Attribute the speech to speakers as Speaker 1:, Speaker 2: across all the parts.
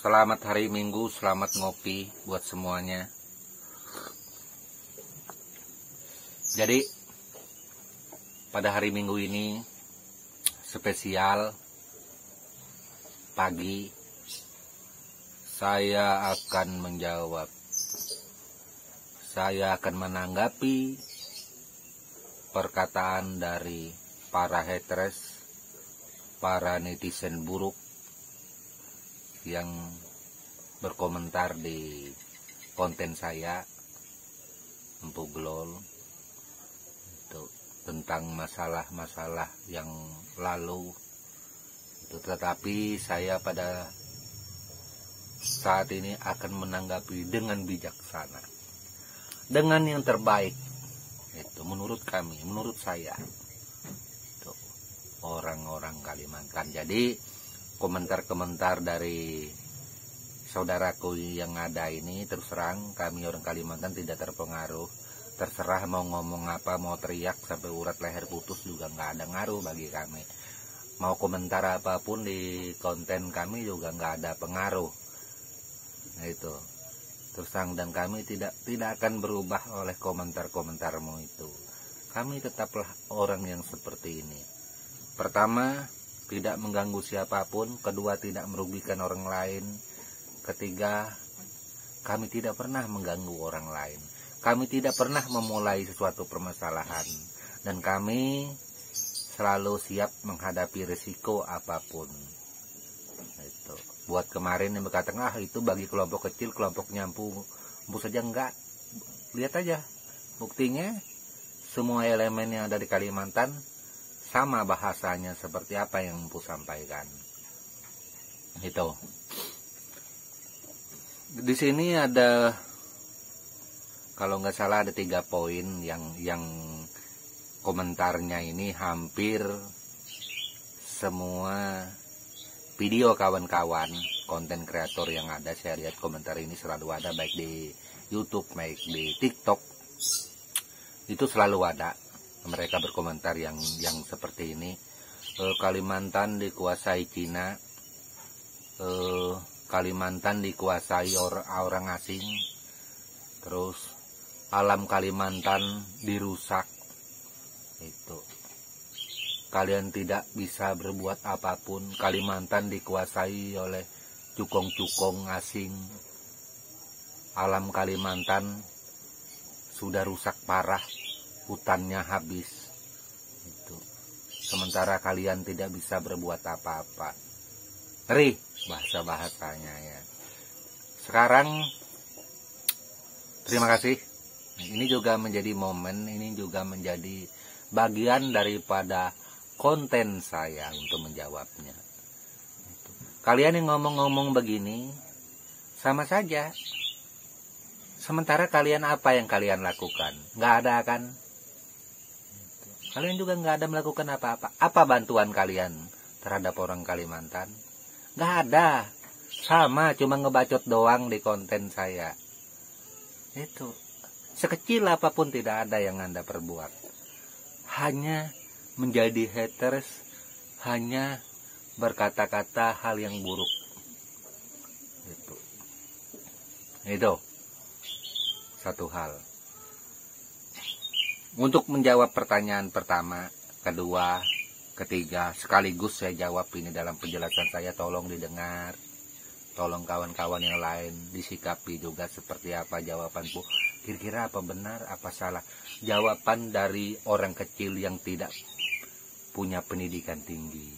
Speaker 1: Selamat hari Minggu, selamat ngopi buat semuanya. Jadi pada hari Minggu ini spesial pagi saya akan menjawab. Saya akan menanggapi perkataan dari para haters, para netizen buruk yang berkomentar di konten saya Empu Glol itu tentang masalah-masalah yang lalu itu. Tetapi saya pada saat ini akan menanggapi dengan bijaksana, dengan yang terbaik itu menurut kami, menurut saya itu orang-orang Kalimantan. Jadi komentar-komentar dari saudaraku yang ada ini, terus terang kami orang Kalimantan tidak terpengaruh. Terserah mau ngomong apa, mau teriak sampai urat leher putus juga nggak ada ngaruh bagi kami. Mau komentar apapun di konten kami juga nggak ada pengaruh. Nah itu terus terang, dan kami tidak akan berubah oleh komentar-komentarmu itu. Kami tetaplah orang yang seperti ini. Pertama, tidak mengganggu siapapun. Kedua, tidak merugikan orang lain. Ketiga, kami tidak pernah mengganggu orang lain. Kami tidak pernah memulai sesuatu permasalahan. Dan kami selalu siap menghadapi risiko apapun. Itu. Buat kemarin yang berkata, itu bagi kelompok kecil, kelompoknya empu saja, enggak. Lihat aja buktinya, semua elemen yang ada di Kalimantan sama bahasanya seperti apa yang Empu sampaikan. Itu. Di sini ada, kalau nggak salah ada 3 poin yang komentarnya ini hampir semua video kawan-kawan konten kreator yang ada. Saya lihat komentar ini selalu ada, baik di YouTube, baik di TikTok, itu selalu ada. Mereka berkomentar yang seperti ini. Kalimantan dikuasai Cina, Kalimantan dikuasai orang asing, terus alam Kalimantan dirusak. Itu. Kalian tidak bisa berbuat apapun. Kalimantan dikuasai oleh cukong-cukong asing. Alam Kalimantan sudah rusak parah. Hutannya habis itu. Sementara kalian tidak bisa berbuat apa-apa. Ngeri bahasa-bahasanya ya. Sekarang terima kasih. Ini juga menjadi momen, ini juga menjadi bagian daripada konten saya untuk menjawabnya. Kalian yang ngomong-ngomong begini sama saja. Sementara kalian apa yang kalian lakukan? Nggak ada kan? Kalian juga nggak ada melakukan apa-apa. Apa bantuan kalian terhadap orang Kalimantan? Nggak ada. Sama, cuma ngebacot doang di konten saya. Itu. Sekecil apapun tidak ada yang Anda perbuat. Hanya menjadi haters, hanya berkata-kata hal yang buruk. Itu. Satu hal. Untuk menjawab pertanyaan pertama, kedua, ketiga, sekaligus saya jawab ini dalam penjelasan saya, tolong didengar. Tolong kawan-kawan yang lain disikapi juga seperti apa jawabanku. Kira-kira apa benar, apa salah. Jawaban dari orang kecil yang tidak punya pendidikan tinggi.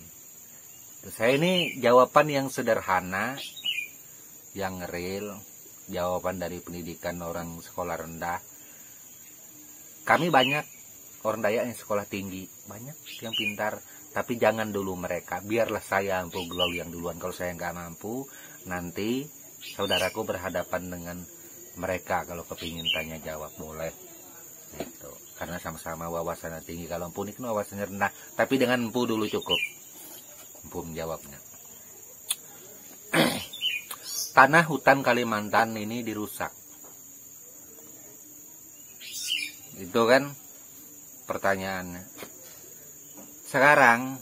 Speaker 1: Saya ini jawaban yang sederhana, yang real. Jawaban dari pendidikan orang sekolah rendah. Kami banyak orang Dayak yang sekolah tinggi, banyak yang pintar, tapi jangan dulu mereka. Biarlah saya Empu Glol yang duluan. Kalau saya nggak mampu, nanti saudaraku berhadapan dengan mereka. Kalau kepingin tanya jawab boleh, gitu. Karena sama-sama wawasannya tinggi. Kalau Empu ini kan wawasannya rendah, tapi dengan Empu dulu cukup. Empu menjawabnya. Tanah hutan Kalimantan ini dirusak. Itu kan pertanyaannya. Sekarang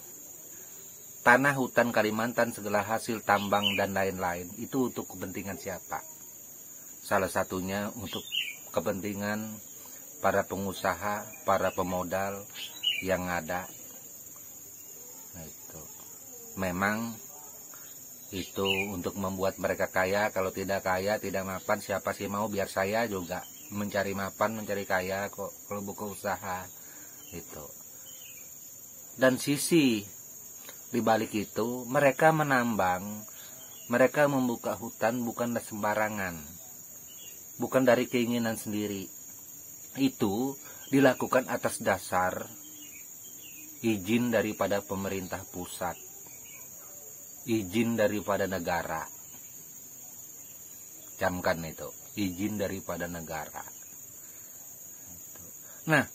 Speaker 1: tanah hutan Kalimantan, segala hasil tambang dan lain-lain, itu untuk kepentingan siapa? Salah satunya untuk kepentingan para pengusaha, para pemodal yang ada. Nah, itu memang itu untuk membuat mereka kaya. Kalau tidak kaya, tidak mapan, siapa sih mau? Biar saya juga mencari mapan, mencari kaya kok kalau buka usaha itu. Dan sisi di balik itu, mereka menambang, mereka membuka hutan bukanlah sembarangan, bukan dari keinginan sendiri. Itu dilakukan atas dasar izin daripada pemerintah pusat, izin daripada negara. Camkan itu, izin daripada negara. Nah,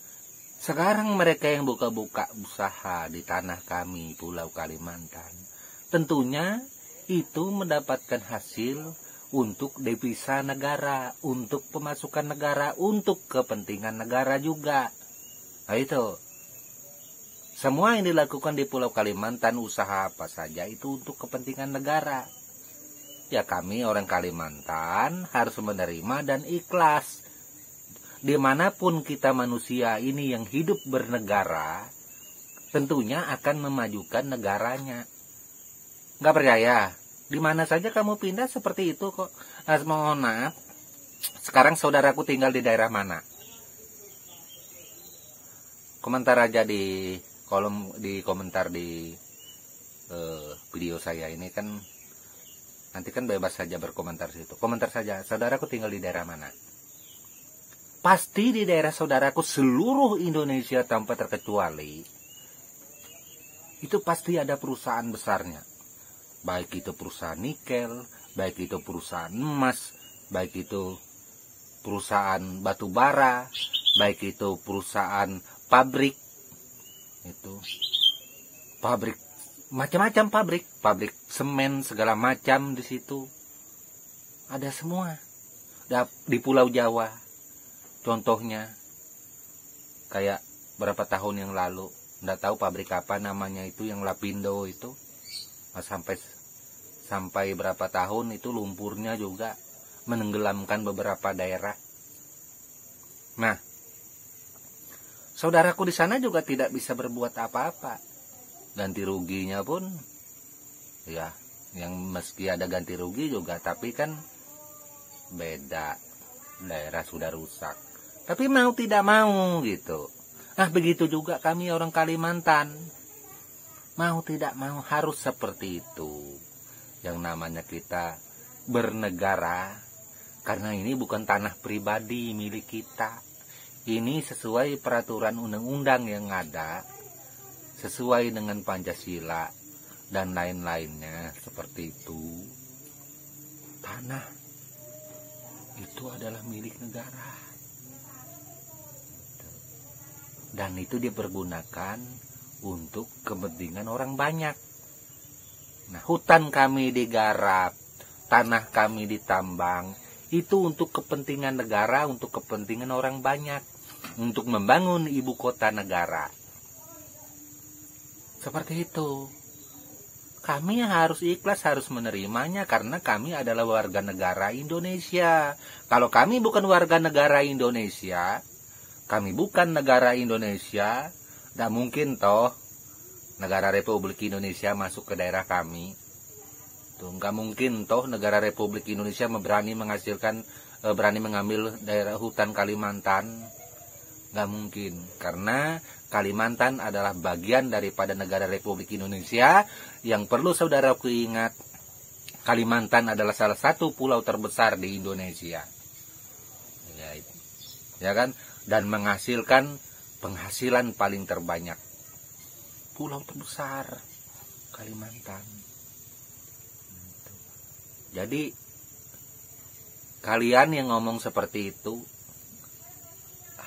Speaker 1: sekarang mereka yang buka-buka usaha di tanah kami, Pulau Kalimantan, tentunya itu mendapatkan hasil untuk devisa negara, untuk pemasukan negara, untuk kepentingan negara juga. Nah itu, semua yang dilakukan di Pulau Kalimantan, usaha apa saja, itu untuk kepentingan negara. Ya kami orang Kalimantan harus menerima dan ikhlas. Dimanapun kita manusia ini yang hidup bernegara, tentunya akan memajukan negaranya. Nggak percaya? Di mana saja kamu pindah seperti itu kok. Mohon maaf, sekarang saudaraku tinggal di daerah mana? Komentar aja di komentar di video saya ini kan. Nanti kan bebas saja berkomentar situ. Komentar saja, saudaraku tinggal di daerah mana? Pasti di daerah saudaraku seluruh Indonesia tanpa terkecuali, itu pasti ada perusahaan besarnya. Baik itu perusahaan nikel, baik itu perusahaan emas, baik itu perusahaan batu bara, baik itu perusahaan pabrik, itu pabrik macam-macam, pabrik semen segala macam di situ ada semua. Di Pulau Jawa contohnya, kayak berapa tahun yang lalu, nggak tahu pabrik apa namanya itu, yang Lapindo itu, sampai berapa tahun itu lumpurnya juga menenggelamkan beberapa daerah. Nah, saudaraku di sana juga tidak bisa berbuat apa-apa. Ganti ruginya pun, ya, yang meski ada ganti rugi juga, tapi kan beda, daerah sudah rusak. Tapi mau tidak mau gitu. Nah begitu juga kami orang Kalimantan. Mau tidak mau harus seperti itu. Yang namanya kita bernegara. Karena ini bukan tanah pribadi milik kita. Ini sesuai peraturan undang-undang yang ada. Sesuai dengan Pancasila dan lain-lainnya seperti itu. Tanah itu adalah milik negara. Dan itu dipergunakan untuk kepentingan orang banyak. Nah, hutan kami digarap, tanah kami ditambang, itu untuk kepentingan negara, untuk kepentingan orang banyak, untuk membangun ibu kota negara. Seperti itu. Kami harus ikhlas, harus menerimanya karena kami adalah warga negara Indonesia. Kalau kami bukan warga negara Indonesia, kami bukan negara Indonesia, tidak mungkin toh negara Republik Indonesia masuk ke daerah kami. Tuh, nggak mungkin toh negara Republik Indonesia berani mengambil daerah hutan Kalimantan. Nggak mungkin, karena Kalimantan adalah bagian daripada negara Republik Indonesia. Yang perlu saudaraku ingat, Kalimantan adalah salah satu pulau terbesar di Indonesia. Ya kan? Dan menghasilkan penghasilan paling terbanyak. Pulau terbesar Kalimantan. Jadi kalian yang ngomong seperti itu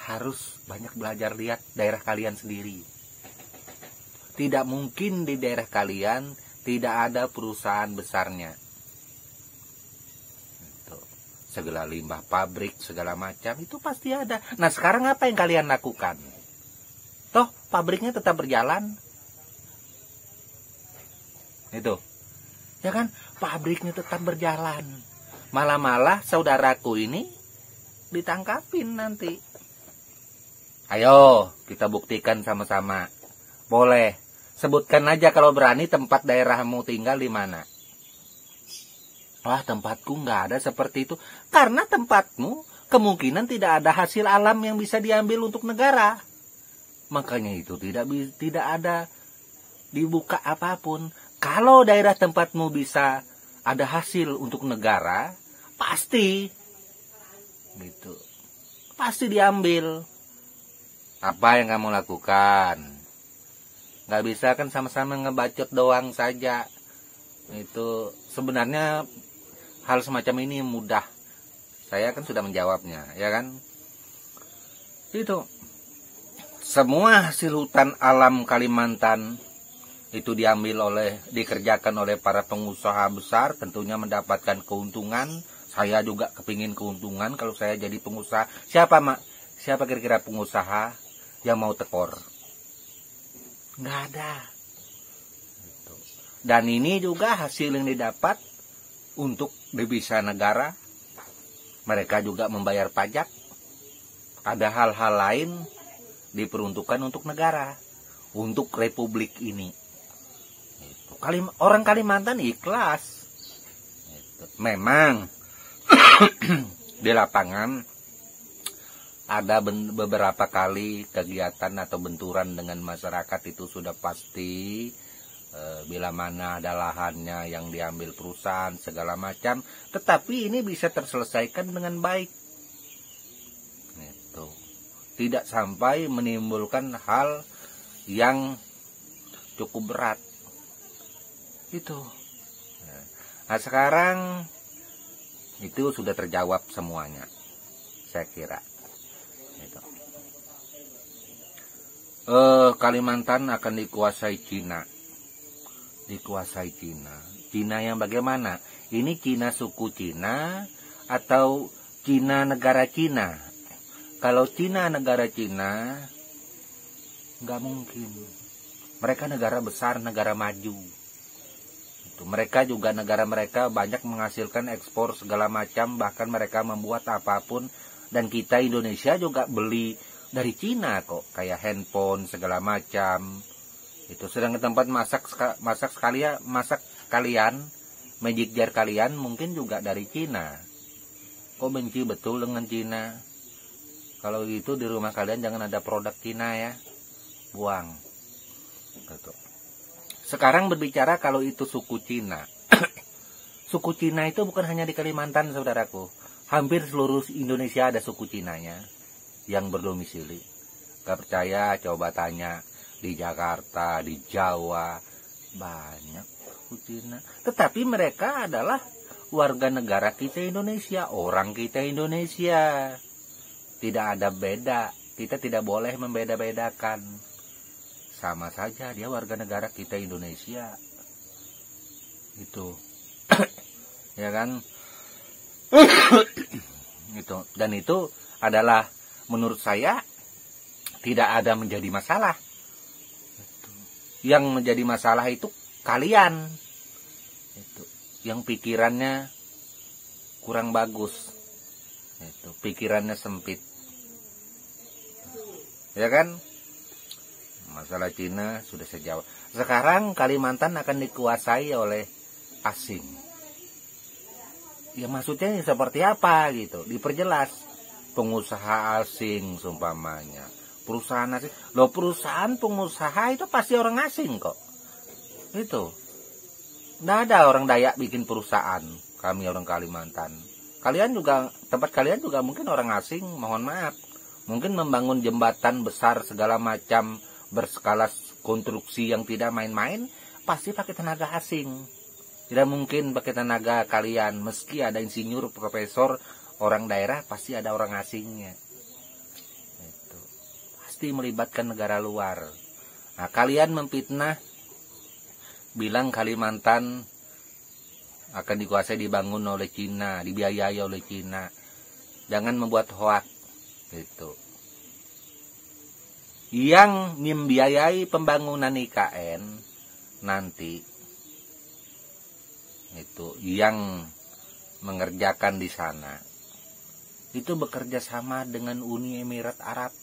Speaker 1: harus banyak belajar, lihat daerah kalian sendiri. Tidak mungkin di daerah kalian tidak ada perusahaan besarnya. Segala limbah pabrik, segala macam, itu pasti ada. Nah sekarang apa yang kalian lakukan? Toh pabriknya tetap berjalan. Itu. Ya kan? Pabriknya tetap berjalan. Malah-malah saudaraku ini ditangkapin nanti. Ayo, kita buktikan sama-sama. Boleh. Sebutkan aja kalau berani tempat daerahmu tinggal di mana. Wah, tempatku nggak ada seperti itu. Karena tempatmu kemungkinan tidak ada hasil alam yang bisa diambil untuk negara. Makanya itu tidak ada dibuka apapun. Kalau daerah tempatmu bisa ada hasil untuk negara, pasti gitu. Pasti diambil. Apa yang kamu lakukan? Nggak bisa kan sama-sama ngebacot doang saja. Itu sebenarnya hal semacam ini mudah. Saya kan sudah menjawabnya, ya kan? Itu semua hasil hutan alam Kalimantan itu dikerjakan oleh para pengusaha besar, tentunya mendapatkan keuntungan. Saya juga kepingin keuntungan kalau saya jadi pengusaha. Siapa kira-kira pengusaha yang mau tekor? Nggak ada. Dan ini juga hasil yang didapat untuk devisa negara. Mereka juga membayar pajak. Ada hal-hal lain diperuntukkan untuk negara, untuk republik ini. Orang Kalimantan ikhlas. Memang di lapangan ada beberapa kali kegiatan atau benturan dengan masyarakat, itu sudah pasti. Bila mana ada lahannya yang diambil perusahaan segala macam, tetapi ini bisa terselesaikan dengan baik. Itu tidak sampai menimbulkan hal yang cukup berat. Itu. Nah, sekarang itu sudah terjawab semuanya, saya kira. Kalimantan akan dikuasai Cina. Cina yang bagaimana? Ini Cina suku Cina atau Cina negara Cina? Kalau Cina negara Cina, nggak mungkin. Mereka negara besar, negara maju. Mereka juga, negara mereka banyak menghasilkan ekspor segala macam, bahkan mereka membuat apapun. Dan kita Indonesia juga beli dari Cina kok, kayak handphone segala macam. Itu sedangkan tempat masak kalian, magic jar kalian mungkin juga dari Cina. Kok benci betul dengan Cina? Kalau gitu di rumah kalian jangan ada produk Cina ya. Buang. Gitu. Sekarang berbicara kalau itu suku Cina. Suku Cina itu bukan hanya di Kalimantan, saudaraku. Hampir seluruh Indonesia ada suku Cinanya yang berdomisili. Gak percaya, coba tanya di Jakarta, di Jawa, banyak suku Cina. Tetapi mereka adalah warga negara kita Indonesia, orang kita Indonesia. Tidak ada beda, kita tidak boleh membeda-bedakan. Sama saja dia warga negara kita Indonesia. Itu. Ya kan? Itu. Dan itu adalah menurut saya tidak ada menjadi masalah. Yang menjadi masalah itu kalian. Itu. Yang pikirannya kurang bagus. Itu. Pikirannya sempit. Ya kan? Masalah Cina sudah sejauh. Sekarang Kalimantan akan dikuasai oleh asing. Ya maksudnya seperti apa gitu? Diperjelas. Pengusaha asing seumpamanya. Perusahaan asing. Loh, perusahaan pengusaha itu pasti orang asing kok. Itu. Nggak ada orang Dayak bikin perusahaan. Kami orang Kalimantan. Kalian juga, tempat kalian juga mungkin orang asing, mohon maaf. Mungkin membangun jembatan besar segala macam berskala konstruksi yang tidak main-main, pasti pakai tenaga asing. Tidak mungkin pakai tenaga kalian. Meski ada insinyur, profesor, orang daerah, pasti ada orang asingnya. Itu. Pasti melibatkan negara luar. Nah, kalian memfitnah, bilang Kalimantan akan dikuasai, dibangun oleh Cina, dibiayai oleh Cina. Jangan membuat hoak. Gitu. Yang membiayai pembangunan IKN nanti itu yang mengerjakan di sana itu bekerja sama dengan Uni Emirat Arab.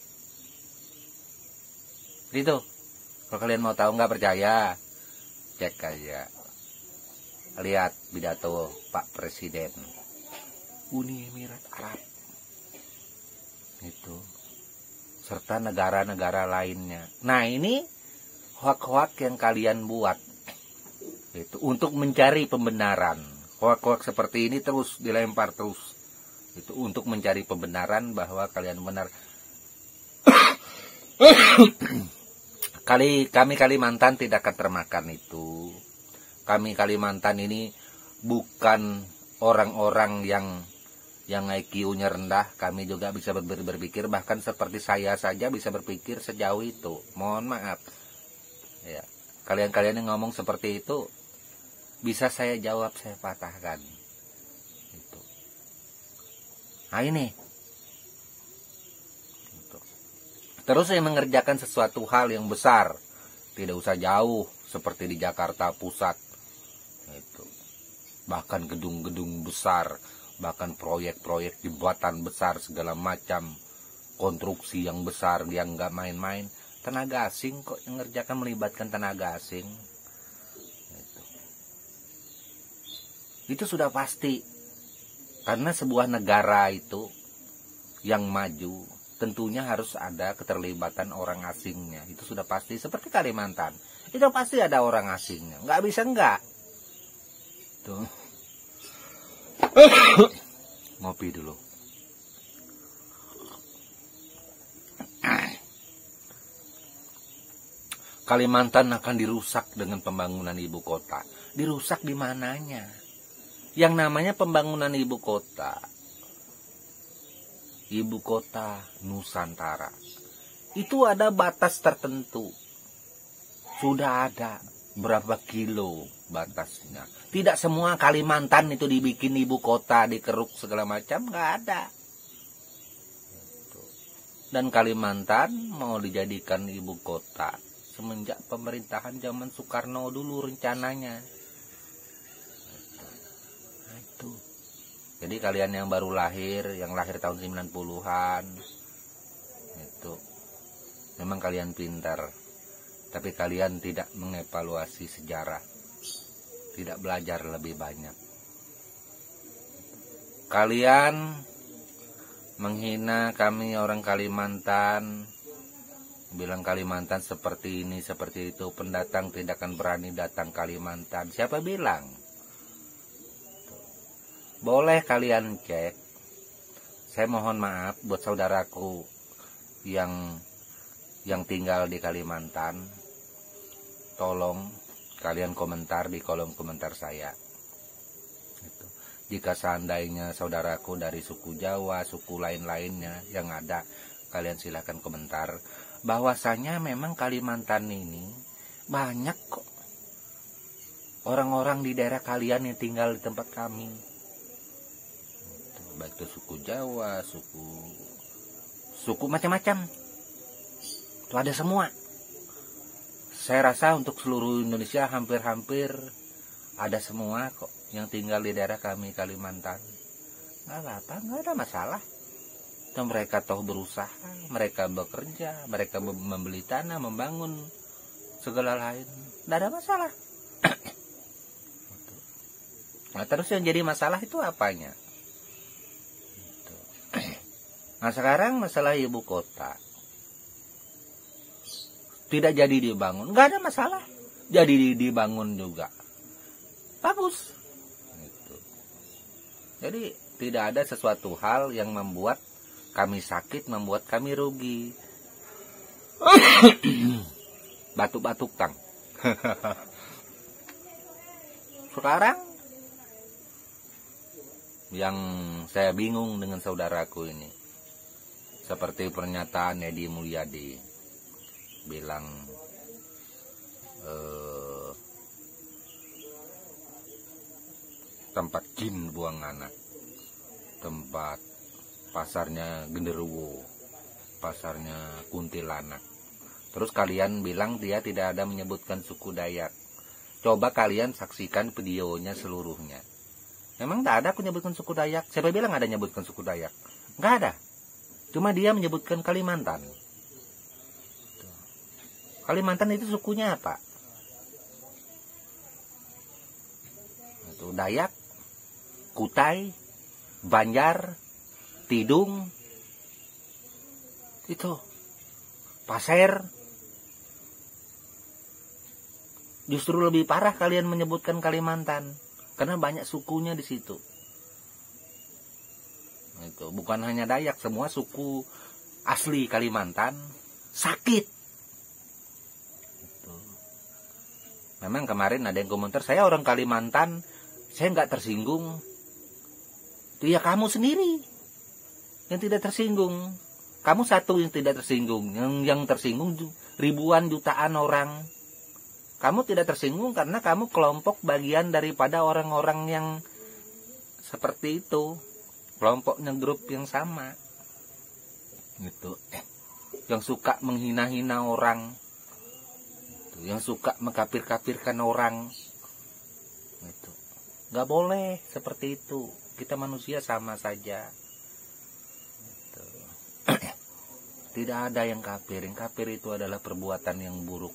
Speaker 1: Itu kalau kalian mau tahu, nggak percaya, cek aja, lihat pidato Pak Presiden Uni Emirat Arab itu, serta negara-negara lainnya. Nah, ini hoak-hoak yang kalian buat itu untuk mencari pembenaran. Hoak-hoak seperti ini terus dilempar terus itu untuk mencari pembenaran bahwa kalian benar. Kami Kalimantan tidak akan termakan itu. Kami Kalimantan ini bukan orang-orang yang IQ-nya rendah. Kami juga bisa berpikir, bahkan seperti saya saja bisa berpikir sejauh itu. Mohon maaf ya, kalian yang ngomong seperti itu bisa saya jawab, saya patahkan itu. Nah, ini terus saya mengerjakan sesuatu hal yang besar, tidak usah jauh seperti di Jakarta Pusat itu, bahkan gedung-gedung besar, bahkan proyek-proyek jembatan besar, segala macam konstruksi yang besar yang nggak main-main. Tenaga asing kok yang ngerjakan, melibatkan tenaga asing itu sudah pasti, karena sebuah negara itu yang maju tentunya harus ada keterlibatan orang asingnya. Itu sudah pasti. Seperti Kalimantan, itu pasti ada orang asingnya. Nggak bisa nggak. Tuh. Ngopi dulu. Kalimantan akan dirusak dengan pembangunan ibu kota. Dirusak di mananya? Yang namanya pembangunan ibu kota Nusantara itu ada batas tertentu, sudah ada berapa kilo batasnya. Tidak semua Kalimantan itu dibikin ibu kota, dikeruk segala macam, nggak ada. Dan Kalimantan mau dijadikan ibu kota semenjak pemerintahan zaman Soekarno dulu rencananya. Jadi kalian yang baru lahir, yang lahir tahun 90-an, itu memang kalian pintar, tapi kalian tidak mengevaluasi sejarah, tidak belajar lebih banyak. Kalian menghina kami orang Kalimantan, bilang Kalimantan seperti ini, seperti itu, pendatang tidak akan berani datang Kalimantan. Siapa bilang? Boleh kalian cek. Saya mohon maaf buat saudaraku yang tinggal di Kalimantan. Tolong kalian komentar di kolom komentar saya. Jika seandainya saudaraku dari suku Jawa, suku lain-lainnya yang ada, kalian silahkan komentar. Bahwasanya memang Kalimantan ini banyak kok orang-orang di daerah kalian yang tinggal di tempat kami. Baik itu suku Jawa, suku macam-macam, itu ada semua. Saya rasa untuk seluruh Indonesia hampir-hampir ada semua kok yang tinggal di daerah kami Kalimantan. Nggak apa-apa, nggak ada masalah. Dan mereka toh berusaha, mereka bekerja, mereka membeli tanah, membangun segala lain, nggak ada masalah. Nah, terus yang jadi masalah itu apanya? Nah, sekarang masalah ibu kota tidak jadi dibangun, nggak ada masalah. Jadi dibangun juga bagus. Jadi tidak ada sesuatu hal yang membuat kami sakit, membuat kami rugi. Batuk-batuk tang. Sekarang yang saya bingung dengan saudaraku ini, seperti pernyataan Edi Mulyadi bilang tempat jin buang anak, tempat pasarnya genderuwo, pasarnya kuntilanak. Terus kalian bilang dia tidak ada menyebutkan suku Dayak. Coba kalian saksikan videonya seluruhnya. Memang tak ada aku nyebutkan suku Dayak. Siapa bilang ada nyebutkan suku Dayak? Nggak ada. Cuma dia menyebutkan Kalimantan. Kalimantan itu sukunya apa? Itu Dayak, Kutai, Banjar, Tidung, itu Pasir. Justru lebih parah kalian menyebutkan Kalimantan, karena banyak sukunya di situ. Itu bukan hanya Dayak, semua suku asli Kalimantan sakit. Itu. Memang kemarin ada yang komentar, saya orang Kalimantan, saya nggak tersinggung. Itu ya kamu sendiri yang tidak tersinggung. Kamu satu yang tidak tersinggung, yang tersinggung ribuan jutaan orang. Kamu tidak tersinggung karena kamu kelompok bagian daripada orang-orang yang seperti itu. Kelompoknya grup yang sama. Gitu. Yang suka menghina-hina orang. Gitu. Yang suka mengkafir-kafirkan orang. Gitu. Gak boleh seperti itu. Kita manusia sama saja. Gitu. Tidak ada yang kafir. Yang kafir itu adalah perbuatan yang buruk,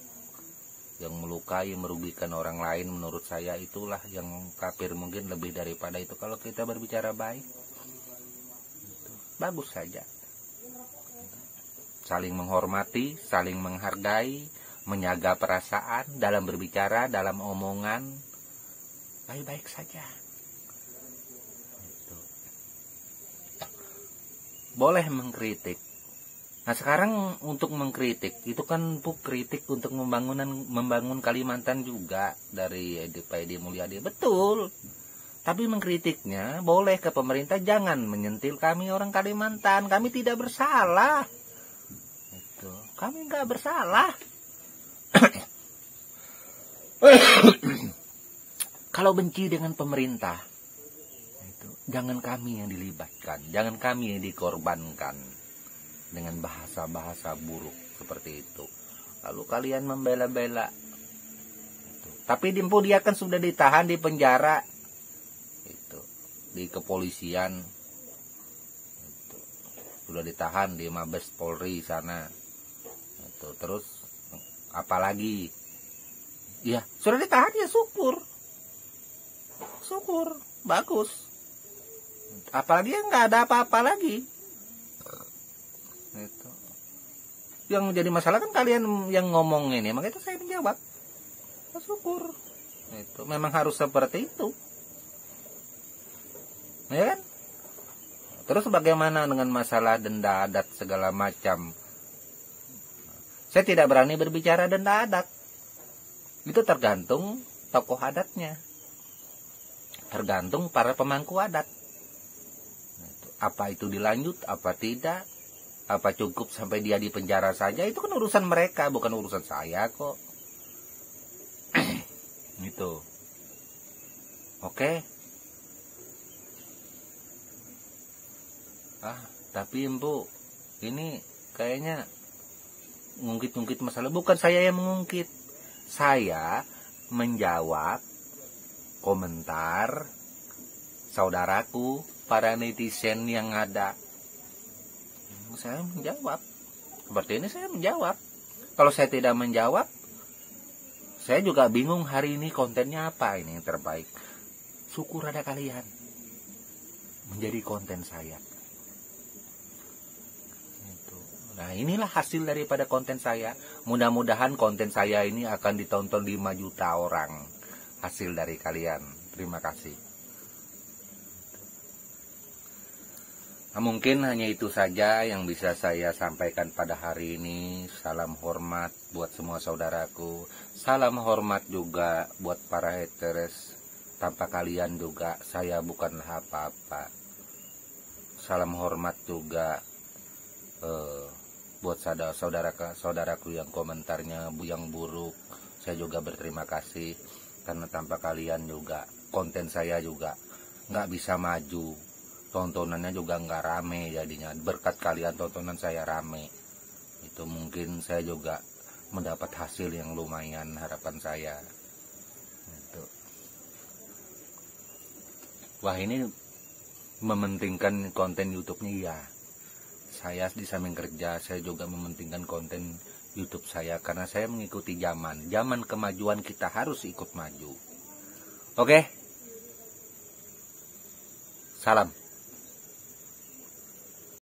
Speaker 1: yang melukai, merugikan orang lain. Menurut saya itulah yang kafir. Mungkin lebih daripada itu. Kalau kita berbicara baik, bagus saja. Saling menghormati, saling menghargai, menjaga perasaan dalam berbicara, dalam omongan, baik-baik saja. Boleh mengkritik. Nah sekarang untuk mengkritik itu kan kritik untuk membangun Kalimantan juga dari Pak Edi Mulyadi, betul. Tapi mengkritiknya boleh ke pemerintah, jangan menyentil kami orang Kalimantan, kami tidak bersalah. Itu, kami nggak bersalah. Kalau benci dengan pemerintah, itu, jangan kami yang dilibatkan, jangan kami yang dikorbankan dengan bahasa-bahasa buruk seperti itu. Lalu kalian membela-bela. Tapi dia kan sudah ditahan di penjara, itu, di kepolisian, itu, sudah ditahan di Mabes Polri sana. Itu, terus apalagi? Ya sudah ditahan, ya syukur, bagus. Apalagi yang nggak ada apa-apa lagi. Itu. Yang jadi masalah kan kalian yang ngomong ini, makanya itu saya menjawab. Syukur. Itu memang harus seperti itu. Ya kan? Terus bagaimana dengan masalah denda adat segala macam? Saya tidak berani berbicara denda adat. Itu tergantung tokoh adatnya. Tergantung para pemangku adat. Apa itu dilanjut, apa tidak? Apa cukup sampai dia di penjara saja? Itu kan urusan mereka, bukan urusan saya kok. Gitu. Oke. Tapi Empu, ini kayaknya ngungkit-ngungkit masalah. Bukan saya yang mengungkit. Saya menjawab komentar saudaraku, para netizen yang ada. Saya menjawab. Seperti ini saya menjawab. Kalau saya tidak menjawab, saya juga bingung hari ini kontennya apa ini yang terbaik. Syukur ada kalian menjadi konten saya. Nah inilah hasil daripada konten saya. Mudah-mudahan konten saya ini akan ditonton 5 juta orang. Hasil dari kalian. Terima kasih. Nah, mungkin hanya itu saja yang bisa saya sampaikan pada hari ini. Salam hormat buat semua saudaraku. Salam hormat juga buat para haters. Tanpa kalian juga saya bukanlah apa-apa. Salam hormat juga buat saudaraku yang komentarnya yang buruk. Saya juga berterima kasih. Karena tanpa kalian juga konten saya juga nggak bisa maju. Tontonannya juga nggak rame jadinya. Berkat kalian tontonan saya rame. Itu mungkin saya juga mendapat hasil yang lumayan, harapan saya. wah ini mementingkan konten YouTube-nya ya. Saya di samping kerja, saya juga mementingkan konten YouTube saya karena saya mengikuti zaman. Zaman kemajuan kita harus ikut maju. Oke. Salam.